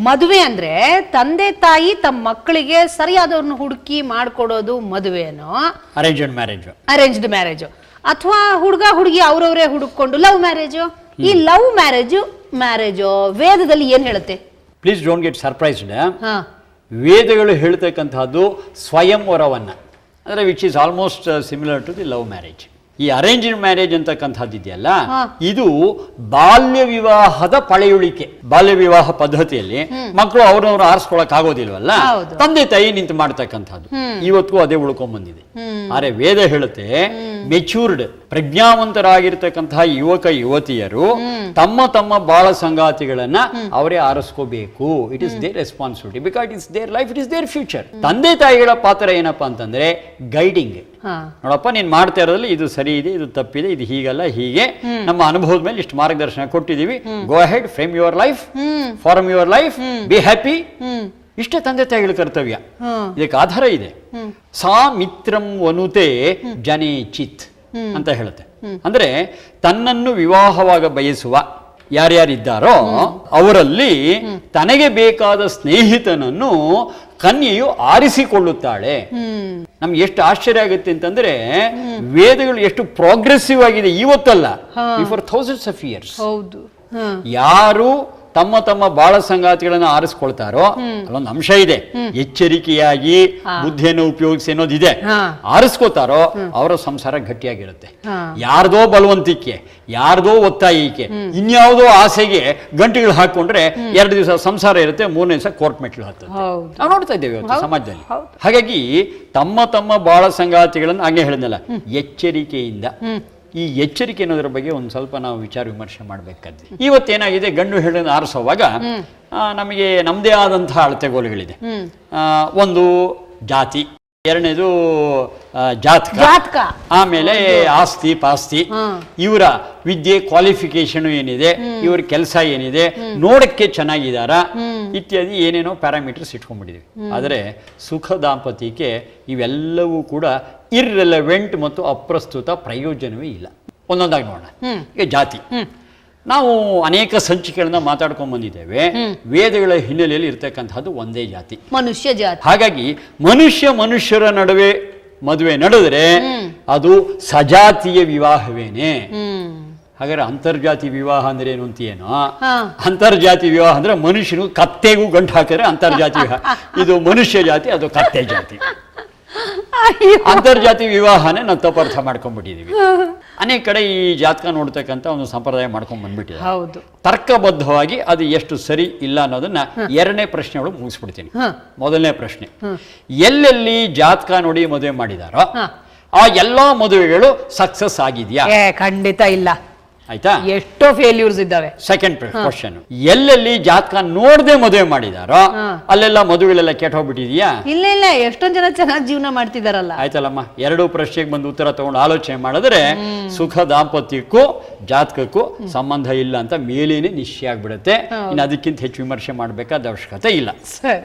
ಮದುವೆ ಅಂದ್ರೆ ತಂದೆ ತಾಯಿ ತಮ್ಮ ಮಕ್ಕಳಿಗೆ ಸರಿಯಾದವ್ರನ್ನ ಹುಡುಕಿ ಮಾಡ್ಕೊಡೋದು ಮದುವೆನೋ, ಅರೇಂಜ್ಡ್ ಮ್ಯಾರೇಜ್, ಅಥವಾ ಹುಡುಗ ಹುಡುಗಿ ಅವ್ರವ್ರೇ ಹುಡುಕೊಂಡು ಲವ್ ಮ್ಯಾರೇಜು? ಈ ಲವ್ ಮ್ಯಾರೇಜು ವೇದದಲ್ಲಿ ಏನ್ ಹೇಳುತ್ತೆ? Please don't get surprised. ವೇದಗಳು ಹೇಳ್ತಕ್ಕಂಥದ್ದು ಸ್ವಯಂವರವನ್ನ, ಅಂದ್ರೆ which is almost similar to the love marriage. ಈ ಅರೇಂಜ್ಡ್ ಮ್ಯಾರೇಜ್ ಅಂತಕ್ಕಂಥದ್ದು ಇದೆಯಲ್ಲ, ಇದು ಬಾಲ್ಯ ವಿವಾಹದ ಪಳೆಯುಳಿಕೆ. ಬಾಲ್ಯ ವಿವಾಹ ಪದ್ಧತಿಯಲ್ಲಿ ಮಕ್ಕಳು ಅವ್ರವ್ರು ಆರಿಸ್ಕೊಳಕ್ ಆಗೋದಿಲ್ವಲ್ಲ, ತಂದೆ ತಾಯಿ ನಿಂತು ಮಾಡ್ತಕ್ಕಂಥದ್ದು ಇವತ್ತಿಗೂ ಅದೇ ಉಳ್ಕೊಂಡ್ ಬಂದಿದೆ. ಆದ್ರೆ ವೇದ ಹೇಳುತ್ತೆ, ಮೆಚೂರ್ಡ್ ಪ್ರಜ್ಞಾವಂತರಾಗಿರ್ತಕ್ಕಂತಹ ಯುವಕ ಯುವತಿಯರು ತಮ್ಮ ತಮ್ಮ ಬಾಳ ಸಂಗಾತಿಗಳನ್ನ ಅವರೇ ಆರಿಸ್ಕೋಬೇಕು. It is their responsibility, because it's their life, it is their future. ತಂದೆ ತಾಯಿಗಳ ಪಾತ್ರ ಏನಪ್ಪಾ ಅಂತಂದ್ರೆ ಗೈಡಿಂಗ್. ನೋಡಪ್ಪ, ನೀನ್ ಮಾಡ್ತಾ ಇರೋದ್ರಲ್ಲಿ ಇದು ಸರಿ ಇದೆ, ಇದು ತಪ್ಪಿದೆ, ಇದು ಹೀಗಲ್ಲ, ಹೀಗೆ ನಮ್ಮ ಅನುಭವದ ಮೇಲೆ ಇಷ್ಟು ಮಾರ್ಗದರ್ಶನ ಕೊಟ್ಟಿದೀವಿ, go ahead, frame your life, form your life, be happy. ಇಷ್ಟೇ ತಂದೆ ತಾಯಿಗಳ ಕರ್ತವ್ಯ. ಇದಕ್ಕೆ ಆಧಾರ ಇದೆ. ಸಾ ಮಿತ್ರಂ ವನುತೆ ಜನೇಚಿತ್ ಅಂತ ಹೇಳುತ್ತೆ. ಅಂದ್ರೆ ತನ್ನನ್ನು ವಿವಾಹವಾಗ ಬಯಸುವ ಯಾರ್ಯಾರಿದ್ದಾರೋ ಅವರಲ್ಲಿ ತನಗೆ ಬೇಕಾದ ಸ್ನೇಹಿತನನ್ನು ಕನ್ಯೆಯು ಆರಿಸಿಕೊಳ್ಳುತ್ತಾಳೆ. ನಮ್ಗೆ ಎಷ್ಟು ಆಶ್ಚರ್ಯ ಆಗುತ್ತೆ ಅಂತಂದ್ರೆ, ವೇದಗಳು ಎಷ್ಟು ಪ್ರೋಗ್ರೆಸಿವ್ ಆಗಿದೆ ಇವತ್ತಲ್ಲ, ಬಿಫೋರ್ ಥೌಸಂಡ್ಸ್ ಆಫ್ ಇಯರ್ಸ್. ಯಾರು ತಮ್ಮ ತಮ್ಮ ಬಾಳ ಸಂಗಾತಿಗಳನ್ನ ಆರಿಸ್ಕೊಳ್ತಾರೋ ಅಲ್ಲೊಂದು ಅಂಶ ಇದೆ, ಎಚ್ಚರಿಕೆಯಾಗಿ ಬುದ್ಧಿಯನ್ನು ಉಪಯೋಗಿಸಿ ಅನ್ನೋದಿದೆ. ಆರಿಸ್ಕೋತಾರೋ ಅವರ ಸಂಸಾರ ಗಟ್ಟಿಯಾಗಿರುತ್ತೆ. ಯಾರ್ದೋ ಬಲವಂತಿಕೆ, ಯಾರ್ದೋ ಒತ್ತಾಯಿಕೆ, ಇನ್ಯಾವುದೋ ಆಸೆಗೆ ಗಂಟೆಗಳು ಹಾಕೊಂಡ್ರೆ 2 ದಿವಸ ಸಂಸಾರ ಇರುತ್ತೆ, 3ನೇ ದಿವಸ ಕೋರ್ಟ್ ಮೆಟ್ಲು ಹತ್ತುತ್ತೆ. ನಾವು ನೋಡ್ತಾ ಇದ್ದೇವೆ ಇವತ್ತು ಸಮಾಜದಲ್ಲಿ. ಹಾಗಾಗಿ ತಮ್ಮ ತಮ್ಮ ಬಾಳ ಸಂಗಾತಿಗಳನ್ನ ಹಾಗೆ ಹೇಳಿದ್ನಲ್ಲ, ಎಚ್ಚರಿಕೆಯಿಂದ. ಈ ಎಚ್ಚರಿಕೆ ಅನ್ನೋದ್ರ ಬಗ್ಗೆ ಒಂದು ಸ್ವಲ್ಪ ನಾವು ವಿಚಾರ ವಿಮರ್ಶೆ ಮಾಡಬೇಕಾದ್ರೆ, ಇವತ್ತೇನಾಗಿದೆ, ಗಂಡು ಹೆಣ್ಣನ್ನು ಆರಿಸುವಾಗ ನಮಗೆ ನಮ್ಮದೇ ಆದಂತಹ ಅಳತೆಗೋಲುಗಳಿದೆ. ಒಂದು ಜಾತಿ, ಎರಡನೇದು ಜಾತಕ, ಆಮೇಲೆ ಆಸ್ತಿ ಪಾಸ್ತಿ, ಇವರ ವಿದ್ಯೆ ಕ್ವಾಲಿಫಿಕೇಶನ್ ಏನಿದೆ, ಇವ್ರ ಕೆಲಸ ಏನಿದೆ, ನೋಡಕ್ಕೆ ಚೆನ್ನಾಗಿದಾರ, ಇತ್ಯಾದಿ ಏನೇನೋ ಪ್ಯಾರಾಮೀಟರ್ಸ್ ಇಟ್ಕೊಂಡ್ಬಿಟ್ಟಿದ್ವಿ. ಆದರೆ ಸುಖ ದಾಂಪತ್ಯಕ್ಕೆ ಇವೆಲ್ಲವೂ ಕೂಡ ಇರ್ರೆಲೆವೆಂಟ್ ಮತ್ತು ಅಪ್ರಸ್ತುತ, ಪ್ರಯೋಜನವೇ ಇಲ್ಲ. ಒಂದೊಂದಾಗಿ ನೋಡೋಣ. ಈಗ ಜಾತಿ, ನಾವು ಅನೇಕ ಸಂಚಿಕೆಗಳನ್ನ ಮಾತಾಡ್ಕೊಂಡ್ ಬಂದಿದ್ದೇವೆ. ವೇದಗಳ ಹಿನ್ನೆಲೆಯಲ್ಲಿ ಇರ್ತಕ್ಕಂಥದ್ದು ಒಂದೇ ಜಾತಿ, ಮನುಷ್ಯ ಜಾತಿ. ಹಾಗಾಗಿ ಮನುಷ್ಯರ ನಡುವೆ ಮದುವೆ ನಡೆದ್ರೆ ಅದು ಸಜಾತಿಯ ವಿವಾಹವೇನೆ. ಹಾಗಾದ್ರೆ ಅಂತರ್ಜಾತಿ ವಿವಾಹ ಅಂದ್ರೆ ಏನು ಅಂತೀಯೇನೋ? ಅಂತರ್ಜಾತಿ ವಿವಾಹ ಅಂದ್ರೆ ಮನುಷ್ಯನು ಕತ್ತೆಗೂ ಗಂಟು ಹಾಕಿದ್ರೆ ಅಂತರ್ಜಾತಿ ವಿವಾಹ. ಇದು ಮನುಷ್ಯ ಜಾತಿ, ಅದು ಕತ್ತೆ ಜಾತಿ. ಅಂತರ್ಜಾತಿ ವಿವಾಹನೇ ನಾವು ತಪ್ಪರ್ಥ ಮಾಡ್ಕೊಂಡ್ಬಿಟ್ಟಿದೀವಿ. ಅನೇಕ ಕಡೆ ಈ ಜಾತಕ ನೋಡ್ತಕ್ಕಂಥ ಒಂದು ಸಂಪ್ರದಾಯ ಮಾಡ್ಕೊಂಡ್ ಬಂದ್ಬಿಟ್ಟಿದೆ. ತರ್ಕಬದ್ಧವಾಗಿ ಅದು ಎಷ್ಟು ಸರಿ ಇಲ್ಲ ಅನ್ನೋದನ್ನ 2ನೇ ಪ್ರಶ್ನೆ ಒಳಗೆ ಮುಗಿಸ್ಬಿಡ್ತೀನಿ. ಮೊದಲನೇ ಪ್ರಶ್ನೆ, ಎಲ್ಲೆಲ್ಲಿ ಜಾತಕ ನೋಡಿ ಮದುವೆ ಮಾಡಿದಾರೋ ಆ ಎಲ್ಲಾ ಮದುವೆಗಳು ಸಕ್ಸಸ್ ಆಗಿದೆಯಾ? ಖಂಡಿತ ಇಲ್ಲ. ಆಯ್ತಾ? ಎಷ್ಟೋ ಫೇಲ್ಯೂರ್ಸ್ ಇದ್ದಾವೆ. ಸೆಕೆಂಡ್ ಕ್ವಶನ್, ಎಲ್ಲೆಲ್ಲಿ ಜಾತಕ ನೋಡದೆ ಮದುವೆ ಮಾಡಿದಾರೋ ಅಲ್ಲೆಲ್ಲ ಮದುವೆಗಳೆಲ್ಲ ಕೆಟ್ಟ ಹೋಗ್ಬಿಟ್ಟಿದ್ಯಾ? ಇಲ್ಲ ಇಲ್ಲ, ಎಷ್ಟೊಂದ್ ಜನ ಚೆನ್ನಾಗಿ ಜೀವನ ಮಾಡ್ತಿದಾರಲ್ಲ. ಆಯ್ತಲ್ಲಮ್ಮ, 2 ಪ್ರಶ್ನೆಗೆ ಬಂದು ಉತ್ತರ ತಗೊಂಡು ಆಲೋಚನೆ ಮಾಡಿದ್ರೆ ಸುಖ ದಾಂಪತ್ಯಕ್ಕೂ ಜಾತಕಕ್ಕೂ ಸಂಬಂಧ ಇಲ್ಲ ಅಂತ ಮೇಲೇನೆ ನಿಶ್ಚಯ ಆಗ್ಬಿಡುತ್ತೆ. ಇನ್ನು ಅದಕ್ಕಿಂತ ಹೆಚ್ಚು ವಿಮರ್ಶೆ ಮಾಡಬೇಕಾದ ಅವಶ್ಯಕತೆ ಇಲ್ಲ.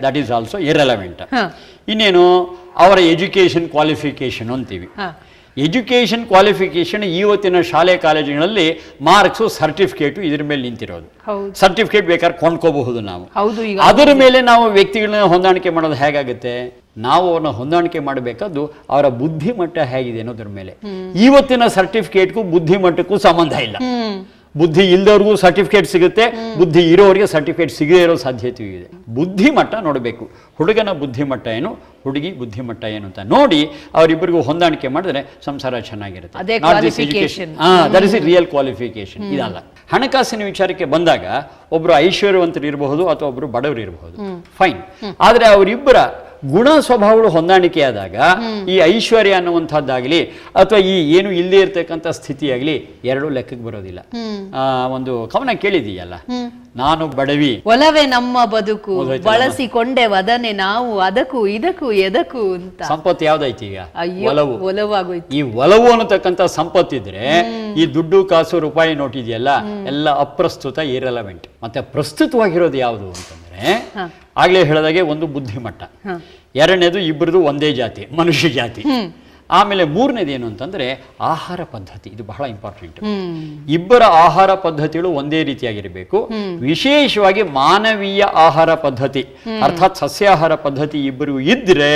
That is also irrelevant. ಇನ್ನೇನು, ಅವರ ಎಜುಕೇಶನ್ ಕ್ವಾಲಿಫಿಕೇಶನ್ ಅಂತೀವಿ. ಎಜುಕೇಶನ್ ಕ್ವಾಲಿಫಿಕೇಶನ್ ಇವತ್ತಿನ ಶಾಲೆ ಕಾಲೇಜುಗಳಲ್ಲಿ ಮಾರ್ಕ್ಸು, ಸರ್ಟಿಫಿಕೇಟು ಇದ್ರ ಮೇಲೆ ನಿಂತಿರೋದು. ಸರ್ಟಿಫಿಕೇಟ್ ಬೇಕಾದ್ರೆ ಕೊಂಡ್ಕೋಬಹುದು ನಾವು. ಅದರ ಮೇಲೆ ನಾವು ವ್ಯಕ್ತಿಗಳನ್ನ ಹೊಂದಾಣಿಕೆ ಮಾಡೋದು ಹೇಗಾಗುತ್ತೆ? ನಾವು ಅವ್ರನ್ನ ಹೊಂದಾಣಿಕೆ ಮಾಡಬೇಕಾದ್ದು ಅವರ ಬುದ್ಧಿಮಟ್ಟ ಹೇಗಿದೆ ಅನ್ನೋದ್ರ ಮೇಲೆ. ಇವತ್ತಿನ ಸರ್ಟಿಫಿಕೇಟ್ಗೂ ಬುದ್ಧಿಮಟ್ಟಕ್ಕೂ ಸಂಬಂಧ ಇಲ್ಲ. ಬುದ್ಧಿ ಇಲ್ದವ್ರಿಗೂ ಸರ್ಟಿಫಿಕೇಟ್ ಸಿಗುತ್ತೆ, ಬುದ್ಧಿ ಇರೋರಿಗೆ ಸರ್ಟಿಫಿಕೇಟ್ ಸಿಗದೇ ಇರೋ ಸಾಧ್ಯತೆಯೂ ಇದೆ. ಬುದ್ಧಿಮಟ್ಟ ನೋಡಬೇಕು. ಹುಡುಗನ ಬುದ್ಧಿಮಟ್ಟ ಏನು, ಹುಡುಗಿ ಬುದ್ಧಿಮಟ್ಟ ಏನು ಅಂತ ನೋಡಿ ಅವರಿಬ್ಬರಿಗೂ ಹೊಂದಾಣಿಕೆ ಮಾಡಿದ್ರೆ ಸಂಸಾರ ಚೆನ್ನಾಗಿರುತ್ತೆ. That is real qualification. ಇದಲ್ಲ. ಹಣಕಾಸಿನ ವಿಚಾರಕ್ಕೆ ಬಂದಾಗ ಒಬ್ರು ಐಶ್ವರ್ಯವಂತರು ಇರಬಹುದು ಅಥವಾ ಒಬ್ರು ಬಡವರು ಇರಬಹುದು, ಫೈನ್. ಆದ್ರೆ ಅವರಿಬ್ಬರ ಗುಣ ಸ್ವಭಾವಗಳು ಹೊಂದಾಣಿಕೆ ಆದಾಗ ಈ ಐಶ್ವರ್ಯ ಅನ್ನುವಂಥದ್ದಾಗಲಿ ಅಥವಾ ಈ ಏನು ಇಲ್ಲದೆ ಇರ್ತಕ್ಕಂಥ ಸ್ಥಿತಿಯಾಗಲಿ ಎರಡೂ ಲೆಕ್ಕಕ್ಕೆ ಬರೋದಿಲ್ಲ. ಒಂದು ಕವನ ಕೇಳಿದೀಯಲ್ಲ, ನಾನು ಬಡವಿ ಒಲವೇ ನಮ್ಮ ಬದುಕು ಬಳಸಿಕೊಂಡೆ ವದನೆ ನಾವು ಅದಕ್ಕೂ ಇದಕ್ಕೂ ಎದಕ್ಕೂ ಅಂತ. ಸಂಪತ್ತು ಯಾವ್ದಾಯ್ತು ಈಗ? ಒಲವು. ಒಲವಾಗೋಯ್ತು. ಈ ಒಲವು ಅನ್ನತಕ್ಕಂಥ ಸಂಪತ್ತಿದ್ರೆ ಈ ದುಡ್ಡು ಕಾಸು ರೂಪಾಯಿ ನೋಟ್ ಇದೆಯಲ್ಲ ಎಲ್ಲ ಅಪ್ರಸ್ತುತ, ಇರ್ರೆಲೆವೆಂಟ್. ಮತ್ತೆ ಪ್ರಸ್ತುತವಾಗಿರೋದು ಯಾವುದು ಅಂತಂದ್ರೆ ಆಗ್ಲೇ ಹೇಳಿದಾಗೆ ಒಂದು ಬುದ್ಧಿಮಟ್ಟ, ಎರಡನೇದು ಇಬ್ಬರದು ಒಂದೇ ಜಾತಿ, ಮನುಷ್ಯ ಜಾತಿ. ಆಮೇಲೆ ಮೂರನೇದು ಏನು ಅಂತಂದ್ರೆ ಆಹಾರ ಪದ್ಧತಿ. ಇದು ಬಹಳ ಇಂಪಾರ್ಟೆಂಟ್. ಇಬ್ಬರ ಆಹಾರ ಪದ್ಧತಿಗಳು ಒಂದೇ ರೀತಿಯಾಗಿರಬೇಕು. ವಿಶೇಷವಾಗಿ ಮಾನವೀಯ ಆಹಾರ ಪದ್ಧತಿ ಅರ್ಥಾತ್ ಸಸ್ಯಾಹಾರ ಪದ್ಧತಿ ಇಬ್ಬರು ಇದ್ರೆ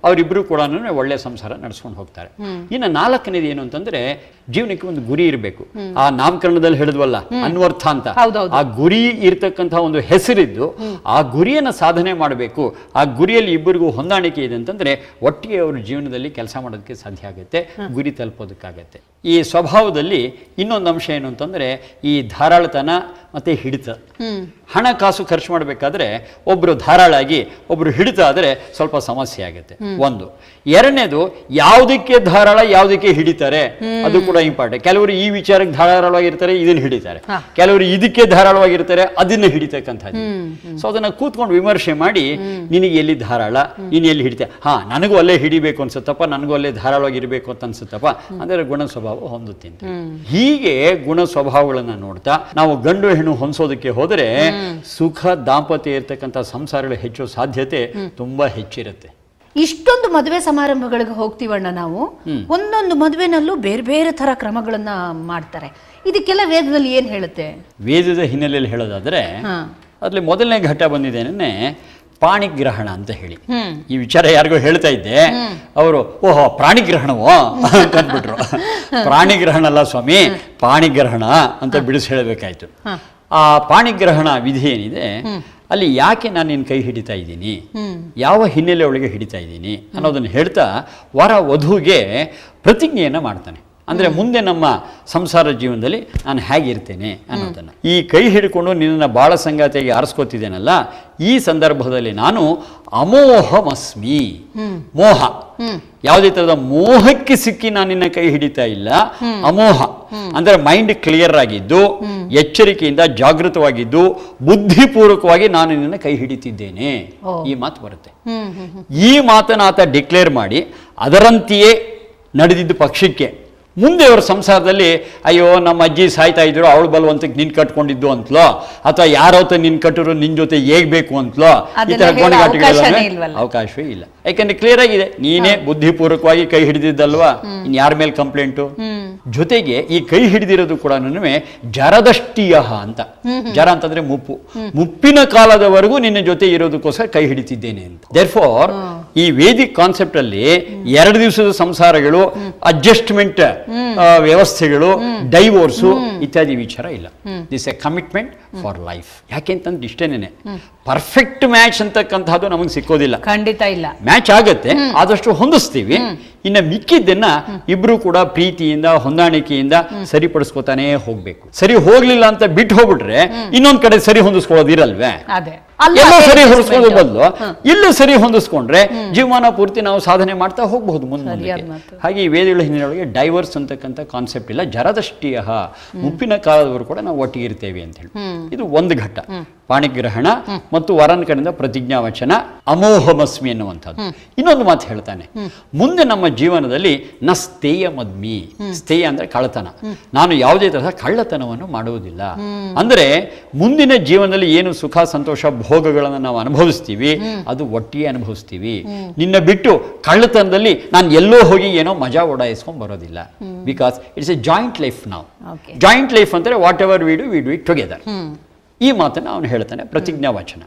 ಅವರಿಬ್ರು ಕೂಡ ಒಳ್ಳೆ ಸಂಸಾರ ನಡೆಸ್ಕೊಂಡು ಹೋಗ್ತಾರೆ. ಇನ್ನು ನಾಲ್ಕನೇದು ಏನು ಅಂತಂದ್ರೆ ಜೀವನಕ್ಕೆ ಒಂದು ಗುರಿ ಇರಬೇಕು. ಆ ನಾಮಕರಣದಲ್ಲಿ ಹೇಳಿದ್ವಲ್ಲ ಅನ್ವರ್ಥ ಅಂತ, ಆ ಗುರಿ ಇರ್ತಕ್ಕಂಥ ಒಂದು ಹೆಸರಿದ್ದು ಆ ಗುರಿಯನ್ನು ಸಾಧನೆ ಮಾಡಬೇಕು. ಆ ಗುರಿಯಲ್ಲಿ ಇಬ್ಬರಿಗೂ ಹೊಂದಾಣಿಕೆ ಇದೆ ಅಂತಂದ್ರೆ ಒಟ್ಟಿಗೆ ಅವರು ಜೀವನದಲ್ಲಿ ಕೆಲಸ ಮಾಡೋದಕ್ಕೆ ಸಾಧ್ಯ ಆಗುತ್ತೆ, ಗುರಿ ತಲುಪೋದಕ್ಕಾಗತ್ತೆ. ಈ ಸ್ವಭಾವದಲ್ಲಿ ಇನ್ನೊಂದು ಅಂಶ ಏನು ಅಂತಂದ್ರೆ ಈ ಧಾರಾಳತನ ಮತ್ತೆ ಹಿಡಿತ. ಹಣಕಾಸು ಖರ್ಚು ಮಾಡಬೇಕಾದ್ರೆ ಒಬ್ರು ಧಾರಾಳಾಗಿ ಒಬ್ರು ಹಿಡಿತ ಆದ್ರೆ ಸ್ವಲ್ಪ ಸಮಸ್ಯೆ ಆಗುತ್ತೆ. ಒಂದು. ಎರಡನೇದು ಯಾವುದಕ್ಕೆ ಧಾರಾಳ ಯಾವುದಕ್ಕೆ ಹಿಡಿತಾರೆ ಅದು ಕೂಡ ಇಂಪಾರ್ಟೆಂಟ್. ಕೆಲವರು ಈ ವಿಚಾರಕ್ಕೆ ಧಾರಾಳವಾಗಿರ್ತಾರೆ, ಇದನ್ನ ಹಿಡಿತಾರೆ. ಕೆಲವರು ಇದಕ್ಕೆ ಧಾರಾಳವಾಗಿರ್ತಾರೆ, ಅದನ್ನ ಹಿಡಿತಕ್ಕಂಥದ್ದು. ಸೊ ಅದನ್ನ ಕೂತ್ಕೊಂಡು ವಿಮರ್ಶೆ ಮಾಡಿ ನಿನಗೆ ಎಲ್ಲಿ ಧಾರಾಳ, ನೀನು ಎಲ್ಲಿ ಹಿಡಿತೆ, ನನಗೂ ಅಲ್ಲೇ ಹಿಡಿಬೇಕು ಅನ್ಸುತ್ತಪ್ಪ, ನನಗೂ ಅಲ್ಲೇ ಧಾರಾಳವಾಗಿರ್ಬೇಕು ಅಂತ ಅನ್ಸುತ್ತಪ್ಪ, ಅಂದ್ರೆ ಗುಣ ಸ್ವಭಾವ ಹೊಂದುತ್ತೀನಿ. ಹೀಗೆ ಗುಣ ಸ್ವಭಾವಗಳನ್ನ ನೋಡ್ತಾ ನಾವು ಗಂಡು ಹೆಣ್ಣು ಹೊಂದಿಸೋದಕ್ಕೆ ಹೋದರೆ ಸುಖ ದಾಂಪತ್ಯ ಇರ್ತಕ್ಕಂಥ ಸಂಸಾರಗಳು ಹೆಚ್ಚೋ ಸಾಧ್ಯತೆ ತುಂಬಾ ಹೆಚ್ಚಿರುತ್ತೆ. ಇಷ್ಟೊಂದು ಮದುವೆ ಸಮಾರಂಭಗಳಿಗೆ ಹೋಗ್ತೀವಣ್ಣ ನಾವು, ಒಂದೊಂದು ಮದುವೆನಲ್ಲೂ ಬೇರೆ ಬೇರೆ ತರ ಕ್ರಮಗಳನ್ನ ಮಾಡ್ತಾರೆ. ಇದಕ್ಕೆಲ್ಲ ವೇದದಲ್ಲಿ ಏನ್ ಹೇಳುತ್ತೆ? ವೇದದ ಹಿನ್ನೆಲೆಯಲ್ಲಿ ಹೇಳೋದಾದ್ರೆ ಅದ್ರಲ್ಲಿ ಮೊದಲನೇ ಘಟ್ಟ ಬಂದಿದ್ದೇನೆ ಪಾಣಿಗ್ರಹಣ ಅಂತ ಹೇಳಿ. ಈ ವಿಚಾರ ಯಾರಿಗೋ ಹೇಳ್ತಾ ಇದ್ದೆ, ಅವರು ಓಹೋ ಪ್ರಾಣಿಗ್ರಹಣವೋ ಅಂತ ಅಂದ್ಬಿಟ್ರು. ಪ್ರಾಣಿಗ್ರಹಣ ಅಲ್ಲ ಸ್ವಾಮಿ, ಪಾಣಿಗ್ರಹಣ ಅಂತ ಬಿಡಿಸಿ ಹೇಳಬೇಕಾಯ್ತು. ಆ ಪಾಣಿಗ್ರಹಣ ವಿಧಿ ಏನಿದೆ ಅಲ್ಲಿ ಯಾಕೆ ನಾನು ನಿನ್ನ ಕೈ ಹಿಡಿತಾ ಇದ್ದೀನಿ, ಯಾವ ಹಿನ್ನೆಲೆ ಒಳಗೆ ಹಿಡಿತಾ ಇದ್ದೀನಿ ಅನ್ನೋದನ್ನು ಹೇಳ್ತಾ ವರ ವಧುಗೆ ಪ್ರತಿಜ್ಞೆಯನ್ನು ಮಾಡ್ತಾನೆ. ಅಂದರೆ ಮುಂದೆ ನಮ್ಮ ಸಂಸಾರ ಜೀವನದಲ್ಲಿ ನಾನು ಹೇಗಿರ್ತೇನೆ ಅನ್ನೋದನ್ನು. ಈ ಕೈ ಹಿಡ್ಕೊಂಡು ನಿನ್ನನ್ನು ಬಾಳ ಸಂಗಾತಿಯಾಗಿ ಆರಿಸ್ಕೋತಿದ್ದೇನಲ್ಲ, ಈ ಸಂದರ್ಭದಲ್ಲಿ ನಾನು ಅಮೋಹಮಸ್ಮಿ. ಮೋಹ, ಯಾವುದೇ ಥರದ ಮೋಹಕ್ಕೆ ಸಿಕ್ಕಿ ನಾನು ನಿನ್ನ ಕೈ ಹಿಡಿತಾ ಇಲ್ಲ. ಅಮೋಹ ಅಂದರೆ ಮೈಂಡ್ ಕ್ಲಿಯರ್ ಆಗಿದ್ದು, ಎಚ್ಚರಿಕೆಯಿಂದ ಜಾಗೃತವಾಗಿದ್ದು, ಬುದ್ಧಿಪೂರ್ವಕವಾಗಿ ನಾನು ನಿನ್ನ ಕೈ ಹಿಡಿತಿದ್ದೇನೆ. ಈ ಮಾತು ಬರುತ್ತೆ. ಈ ಮಾತನ್ನು ಆತ ಡಿಕ್ಲೇರ್ ಮಾಡಿ ಅದರಂತೆಯೇ ನಡೆದಿದ್ದು ಪಕ್ಷಕ್ಕೆ ಮುಂದೆ ಅವರ ಸಂಸಾರದಲ್ಲಿ ಅಯ್ಯೋ ನಮ್ಮ ಅಜ್ಜಿ ಸಾಯ್ತಾ ಇದ್ರು, ಅವಳು ಬಲವಂತಕ್ಕೆ ನಿನ್ ಕಟ್ಕೊಂಡಿದ್ದು ಅಂತಲೋ, ಅಥವಾ ಯಾರವತ್ತ ನಿನ್ ಕಟ್ಟರು ನಿನ್ ಜೊತೆ ಹೇಗ್ಬೇಕು ಅಂತಲೋ, ಈ ತರ ಗೋಣಿಗಾಟಿಗಳ ಅವಕಾಶವೇ ಇಲ್ಲ. ಯಾಕಂದ್ರೆ ಕ್ಲಿಯರ್ ಆಗಿದೆ, ನೀನೇ ಬುದ್ಧಿಪೂರ್ವಕವಾಗಿ ಕೈ ಹಿಡಿದಿದ್ದಲ್ವಾ, ಇನ್ ಯಾರ ಮೇಲೆ ಕಂಪ್ಲೇಂಟು. ಜೊತೆಗೆ ಈ ಕೈ ಹಿಡಿದಿರೋದು ಕೂಡ ಜರದಷ್ಟಿಯ ಅಂತ. ಜರ ಅಂತಂದ್ರೆ ಮುಪ್ಪು, ಮುಪ್ಪಿನ ಕಾಲದವರೆಗೂ ನಿನ್ನ ಜೊತೆ ಇರೋದಕ್ಕೋಸ್ಕರ ಕೈ ಹಿಡಿತಿದ್ದೇನೆ ಅಂತ. ದೇರ್ಫೋರ್ ಈ ವೇದಿಕ್ ಕಾನ್ಸೆಪ್ಟ್ ಅಲ್ಲಿ 2 ದಿವಸದ ಸಂಸಾರಗಳು, ಅಡ್ಜಸ್ಟ್ಮೆಂಟ್ ವ್ಯವಸ್ಥೆಗಳು, ಡೈವೋರ್ಸು ಇತ್ಯಾದಿ ವಿಚಾರ ಇಲ್ಲ. This A commitment for life. ಯಾಕೆಂತಂದ್ರೆ ಇಷ್ಟೇನೆ, ಪರ್ಫೆಕ್ಟ್ ಮ್ಯಾಚ್ ಅಂತಕ್ಕಂಥದ್ದು ನಮಗೆ ಸಿಕ್ಕೋದಿಲ್ಲ, ಖಂಡಿತ ಇಲ್ಲ. ಮ್ಯಾಚ್ ಆಗತ್ತೆ, ಆದಷ್ಟು ಹೊಂದಿಸ್ತೀವಿ. ಇನ್ನ ಮಿಕ್ಕಿದ್ದನ್ನ ಇಬ್ರು ಕೂಡ ಪ್ರೀತಿಯಿಂದ ಹೊಂದಾಣಿಕೆಯಿಂದ ಸರಿಪಡಿಸ್ಕೋತಾನೆ ಹೋಗ್ಬೇಕು. ಸರಿ ಹೋಗ್ಲಿಲ್ಲ ಅಂತ ಬಿಟ್ಟು ಹೋಗ್ಬಿಟ್ರೆ ಇನ್ನೊಂದ್ ಕಡೆ ಸರಿ ಹೊಂದಿಸ್ಕೊಳ್ಳೋದಿರಲ್ವೇ? ಎಲ್ಲೋ ಸರಿ ಹೊಂದಿಸ್ಕೊಳ್ಳೋ ಬದಲು ಇಲ್ಲೂ ಸರಿ ಹೊಂದಿಸ್ಕೊಂಡ್ರೆ ಜೀವಮಾನ ಪೂರ್ತಿ ನಾವು ಸಾಧನೆ ಮಾಡ್ತಾ ಹೋಗಬಹುದು ಮುಂದೆ. ಹಾಗೆ ಈ ವೇದಗಳ ಹಿನ್ನೆಲೆಯೊಳಗೆ ಡೈವರ್ಸ್ ಅಂತಕ್ಕಂಥ ಕಾನ್ಸೆಪ್ಟ್ ಇಲ್ಲ. ಜರದಷ್ಟಿಯ ಮುಪ್ಪಿನ ಕಾಲದವರು ಕೂಡ ನಾವು ಒಟ್ಟಿಗೆ ಇರ್ತೇವೆ ಅಂತ ಹೇಳಿ. ಇದು ಒಂದು ಘಟ್ಟ, ಪಾಣಿಗ್ರಹಣ ಮತ್ತು ವರನ ಕಡೆಯಿಂದ ಪ್ರತಿಜ್ಞಾ ವಚನ, ಅಮೋಹಮಸ್ಮಿ ಎನ್ನುವಂಥದ್ದು. ಇನ್ನೊಂದು ಮಾತು ಹೇಳ್ತಾನೆ, ಮುಂದೆ ನಮ್ಮ ಜೀವನದಲ್ಲಿ ನ ಸ್ಥೇಯ ಮದ್ಮಿ. ಸ್ಥೇಯ ಅಂದ್ರೆ ಕಳ್ಳತನ. ನಾನು ಯಾವುದೇ ತರಹ ಕಳ್ಳತನವನ್ನು ಮಾಡುವುದಿಲ್ಲ. ಅಂದ್ರೆ ಮುಂದಿನ ಜೀವನದಲ್ಲಿ ಏನು ಸುಖ ಸಂತೋಷ ಭೋಗಗಳನ್ನು ನಾವು ಅನುಭವಿಸ್ತೀವಿ ಅದು ಒಟ್ಟಿಗೆ ಅನುಭವಿಸ್ತೀವಿ. ನಿನ್ನ ಬಿಟ್ಟು ಕಳ್ಳತನದಲ್ಲಿ ನಾನು ಎಲ್ಲೋ ಹೋಗಿ ಏನೋ ಮಜಾ ಓಡಾಯಿಸ್ಕೊಂಡ್ ಬರೋದಿಲ್ಲ. Because it's A joint life. ನಾವು ಜಾಯಿಂಟ್ ಲೈಫ್ ಅಂದ್ರೆ what ever we do it together. ಈ ಮಾತನ್ನು ಅವನು ಹೇಳ್ತಾನೆ, ಪ್ರತಿಜ್ಞಾ ವಚನ.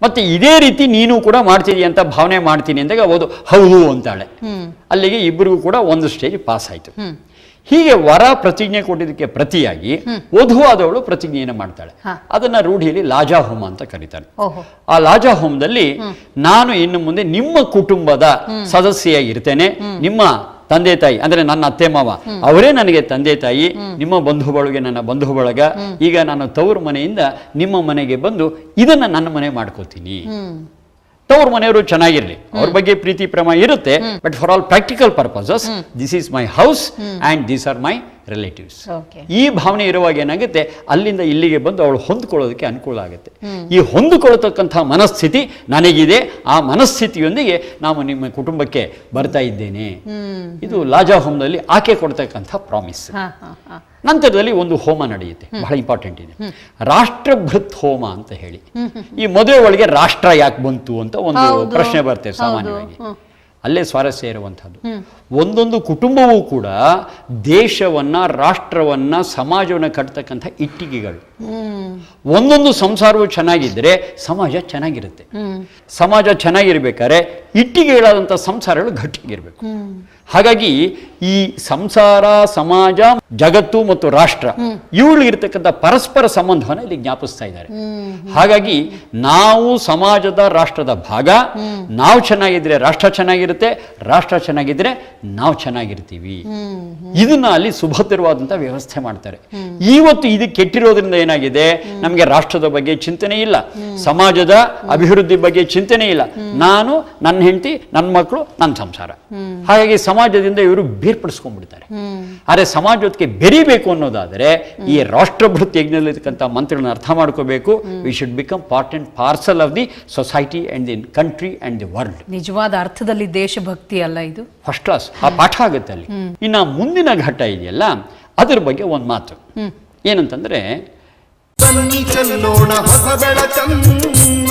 ಮತ್ತೆ ಇದೇ ರೀತಿ ನೀನು ಕೂಡ ಮಾಡ್ತಿದೀಯ ಅಂತ ಭಾವನೆ ಮಾಡ್ತೀನಿ ಅಂದಾಗ ಹೌದು ಅಂತಾಳೆ. ಅಲ್ಲಿಗೆ ಇಬ್ಬರಿಗೂ ಕೂಡ ಒಂದು ಸ್ಟೇಜ್ ಪಾಸ್ ಆಯ್ತು. ಹೀಗೆ ವರ ಪ್ರತಿಜ್ಞೆ ಕೊಟ್ಟಿದ್ದಕ್ಕೆ ಪ್ರತಿಯಾಗಿ ವಧುವಾದವಳು ಪ್ರತಿಜ್ಞೆಯನ್ನು ಮಾಡ್ತಾಳೆ. ಅದನ್ನ ರೂಢಿಯಲ್ಲಿ ಲಾಜಾ ಹೋಮ ಅಂತ ಕರೀತಾರೆ. ಆ ಲಾಜಾ ಹೋಮದಲ್ಲಿ ನಾನು ಇನ್ನು ಮುಂದೆ ನಿಮ್ಮ ಕುಟುಂಬದ ಸದಸ್ಯೆಯಾಗಿರ್ತೇನೆ. ನಿಮ್ಮ ತಂದೆ ತಾಯಿ ಅಂದ್ರೆ ನನ್ನ ಅತ್ತೆ ಮಾವ ಅವರೇ ನನಗೆ ತಂದೆ ತಾಯಿ, ನಿಮ್ಮ ಬಂಧು ಬಳಗ ನನ್ನ ಬಂಧು ಬಳಗ. ಈಗ ನಾನು ತವರು ಮನೆಯಿಂದ ನಿಮ್ಮ ಮನೆಗೆ ಬಂದು ಇದನ್ನ ನನ್ನ ಮನೆ ಮಾಡ್ಕೋತೀನಿ. ತವ್ರ ಮನೆಯವರು ಚೆನ್ನಾಗಿರ್ಲಿ, ಅವ್ರ ಬಗ್ಗೆ ಪ್ರೀತಿ ಪ್ರೇಮ ಇರುತ್ತೆ, but for all practical purposes this is my house and these are my relatives. ಈ ಭಾವನೆ ಇರುವಾಗ ಏನಾಗುತ್ತೆ, ಅಲ್ಲಿಂದ ಇಲ್ಲಿಗೆ ಬಂದು ಅವಳು ಹೊಂದ್ಕೊಳ್ಳೋದಕ್ಕೆ ಅನುಕೂಲ ಆಗುತ್ತೆ. ಈ ಹೊಂದಿಕೊಳ್ಳತಕ್ಕಂಥ ಮನಸ್ಥಿತಿ ನನಗಿದೆ. ಆ ಮನಸ್ಥಿತಿಯೊಂದಿಗೆ ನಾನು ನಿಮ್ಮ ಕುಟುಂಬಕ್ಕೆ ಬರ್ತಾ ಇದ್ದೇನೆ. ಇದು ಲಾಜಾ ಹೋಮದಲ್ಲಿ ಆಕೆ ಕೊಡ್ತಕ್ಕಂಥ ಪ್ರಾಮಿಸ್. ನಂತರದಲ್ಲಿ ಒಂದು ಹೋಮ ನಡೆಯುತ್ತೆ, ಬಹಳ ಇಂಪಾರ್ಟೆಂಟ್ ಇದೆ, ರಾಷ್ಟ್ರಭೃತ್ ಹೋಮ ಅಂತ ಹೇಳಿ. ಈ ಮದುವೆ ಒಳಗೆ ರಾಷ್ಟ್ರ ಯಾಕೆ ಬಂತು ಅಂತ ಒಂದು ಪ್ರಶ್ನೆ ಬರ್ತದೆ ಸಾಮಾನ್ಯವಾಗಿ. ಅಲ್ಲೇ ಸ್ವಾರಸ್ಯ ಇರುವಂಥದ್ದು. ಒಂದೊಂದು ಕುಟುಂಬವೂ ಕೂಡ ದೇಶವನ್ನ, ರಾಷ್ಟ್ರವನ್ನ, ಸಮಾಜವನ್ನ ಕಟ್ತಕ್ಕಂಥ ಇಟ್ಟಿಗೆಗಳು. ಒಂದೊಂದು ಸಂಸಾರವು ಚೆನ್ನಾಗಿದ್ದರೆ ಸಮಾಜ ಚೆನ್ನಾಗಿರುತ್ತೆ. ಸಮಾಜ ಚೆನ್ನಾಗಿರ್ಬೇಕಾದ್ರೆ ಇಟ್ಟಿಗೆಗಳಾದಂಥ ಸಂಸಾರಗಳು ಗಟ್ಟಿಗಿರ್ಬೇಕು. ಹಾಗಾಗಿ ಈ ಸಂಸಾರ, ಸಮಾಜ, ಜಗತ್ತು ಮತ್ತು ರಾಷ್ಟ್ರ ಇವುಗಳಿರ್ತಕ್ಕಂಥ ಪರಸ್ಪರ ಸಂಬಂಧವನ್ನು ಇಲ್ಲಿ ಜ್ಞಾಪಿಸ್ತಾ ಇದ್ದಾರೆ. ಹಾಗಾಗಿ ನಾವು ಸಮಾಜದ, ರಾಷ್ಟ್ರದ ಭಾಗ. ನಾವು ಚೆನ್ನಾಗಿದ್ರೆ ರಾಷ್ಟ್ರ ಚೆನ್ನಾಗಿರುತ್ತೆ, ರಾಷ್ಟ್ರ ಚೆನ್ನಾಗಿದ್ರೆ ನಾವು ಚೆನ್ನಾಗಿರ್ತೀವಿ. ಇದನ್ನ ಅಲ್ಲಿ ಸುಭದ್ರವಾದಂಥ ವ್ಯವಸ್ಥೆ ಮಾಡ್ತಾರೆ. ಇವತ್ತು ಇದು ಕೆಟ್ಟಿರೋದ್ರಿಂದ ಏನಾಗಿದೆ, ನಮಗೆ ರಾಷ್ಟ್ರದ ಬಗ್ಗೆ ಚಿಂತನೆ ಇಲ್ಲ, ಸಮಾಜದ ಅಭಿವೃದ್ಧಿ ಬಗ್ಗೆ ಚಿಂತನೆ ಇಲ್ಲ. ನಾನು, ನನ್ನ ಹೆಂಡತಿ, ನನ್ನ ಮಕ್ಕಳು, ನನ್ನ ಸಂಸಾರ. ಹಾಗಾಗಿ ಸಮಾಜದಿಂದ ಇವರು ಬೇರ್ಪಡಿಸ್ಕೊಂಡ್ಬಿಡ್ತಾರೆ. ಆದರೆ ಸಮಾಜಕ್ಕೆ ಬೆರಿಬೇಕು ಅನ್ನೋದಾದರೆ ಈ ರಾಷ್ಟ್ರಭೃತ್ ಯಜ್ಞದಲ್ಲಿರ್ತಕ್ಕಂಥ ಮಂತ್ರಗಳನ್ನ ಅರ್ಥ ಮಾಡ್ಕೋಬೇಕು. We should become part and parcel of the society and the country and the world. ನಿಜವಾದ ಅರ್ಥದಲ್ಲಿ ದೇಶಭಕ್ತಿ ಅಲ್ಲ ಇದು? ಫಸ್ಟ್ ಕ್ಲಾಸ್ ಆ ಪಾಠ ಆಗುತ್ತೆ ಅಲ್ಲಿ. ಇನ್ನು ಮುಂದಿನ ಘಟ್ಟ ಇದೆಯಲ್ಲ, ಅದ್ರ ಬಗ್ಗೆ ಒಂದು ಮಾತು ಏನಂತಂದ್ರೆ, ಬನ್ನಿ ಚೆಲ್ಲೋಣ ಹೊಸ ಬೆಳಕನ್ನ.